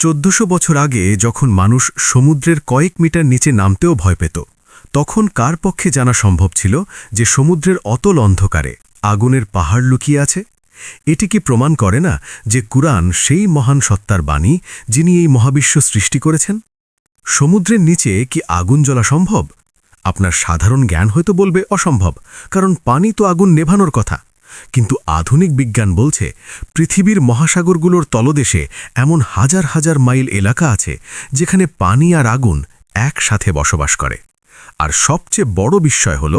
1400 বছর আগে যখন মানুষ সমুদ্রের কয়েক মিটার নিচে নামতেও ভয় পেত তখন কার পক্ষে জানা সম্ভব ছিল যে সমুদ্রের অতল অন্ধকারে আগুনের পাহাড় লুকিয়ে আছে? এটি কি প্রমাণ করে না যে কুরআন সেই মহান সত্তার বাণী যিনি এই মহাবিশ্ব সৃষ্টি করেছেন? সমুদ্রের নিচে কি আগুন জ্বলা সম্ভব? আপনার সাধারণ জ্ঞান হয়তো বলবে অসম্ভব, কারণ পানি তো আগুন নেভানোর কথা। কিন্তু আধুনিক বিজ্ঞান বলছে পৃথিবীর মহাসাগরগুলোর তলদেশে এমন হাজার হাজার মাইল এলাকা আছে যেখানে পানি আর আগুন একসাথে বসবাস করে। আর সবচেয়ে বড় বিস্ময় হল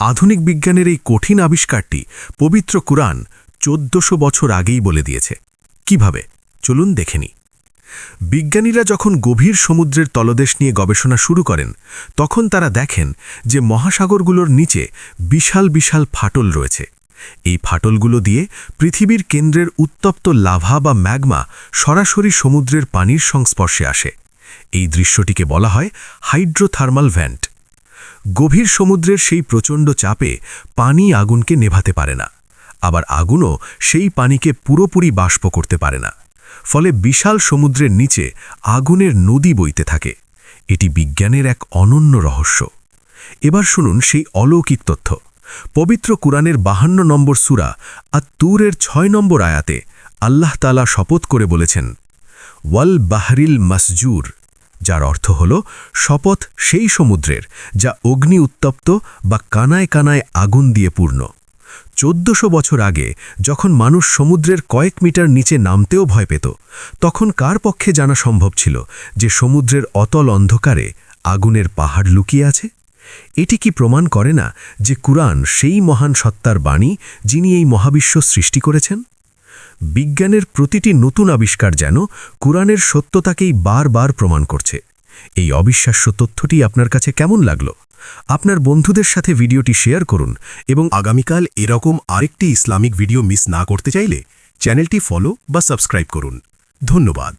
আধুনিক বিজ্ঞানের এই কঠিন আবিষ্কারটি পবিত্র কুরআন 1400 বছর আগেই বলে দিয়েছে। কিভাবে? চলুন দেখে নিই। বিজ্ঞানীরা যখন গভীর সমুদ্রের তলদেশ নিয়ে গবেষণা শুরু করেন তখন তারা দেখেন যে মহাসাগরগুলোর নিচে বিশাল বিশাল ফাটল রয়েছে। এই ফাটলগুলো দিয়ে পৃথিবীর কেন্দ্রের উত্তপ্ত লাভা বা ম্যাগমা সরাসরি সমুদ্রের পানির সংস্পর্শে আসে। এই দৃশ্যটিকে বলা হয় হাইড্রোথার্মাল ভেন্ট। গভীর সমুদ্রের সেই প্রচণ্ড চাপে পানি আগুনকে নেভাতে পারে না, আবার আগুনও সেই পানিকে পুরোপুরি বাষ্প করতে পারে না। ফলে বিশাল সমুদ্রের নিচে আগুনের নদী বইতে থাকে। এটি বিজ্ঞানের এক অনন্য রহস্য। এবার শুনুন সেই অলৌকিক তথ্য। পবিত্র কুরআনের 52 নম্বর সূরা আত-তুরের 6 নম্বর আয়াতে আল্লাহ তাআলা শপথ করে বলেছেন, ওয়াল বাহরিল মাসজুর, যার অর্থ হল শপথ সেই সমুদ্রের যা অগ্নি উত্তপ্ত বা কানায় কানায় আগুন দিয়ে পূর্ণ। 1400 বছর আগে যখন মানুষ সমুদ্রের কয়েক মিটার নিচে নামতেও ভয় পেত তখন কার পক্ষে জানা সম্ভব ছিল যে সমুদ্রের অতল অন্ধকারে আগুনের পাহাড় লুকিয়ে আছে? এটি কি প্রমাণ করে না যে কুরআন সেই মহান সত্তার বাণী যিনি এই মহাবিশ্ব সৃষ্টি করেছেন? বিজ্ঞানের প্রতিটি নতুন আবিষ্কার যেন কুরআনের সত্যতাকেই বারবার প্রমাণ করছে। এই অবিশ্বাস্য তথ্যটি আপনার কাছে কেমন লাগলো? আপনার বন্ধুদের সাথে ভিডিওটি শেয়ার করুন এবং আগামীকাল এরকম আরেকটি ইসলামিক ভিডিও মিস না করতে চাইলে চ্যানেলটি ফলো বা সাবস্ক্রাইব করুন। ধন্যবাদ।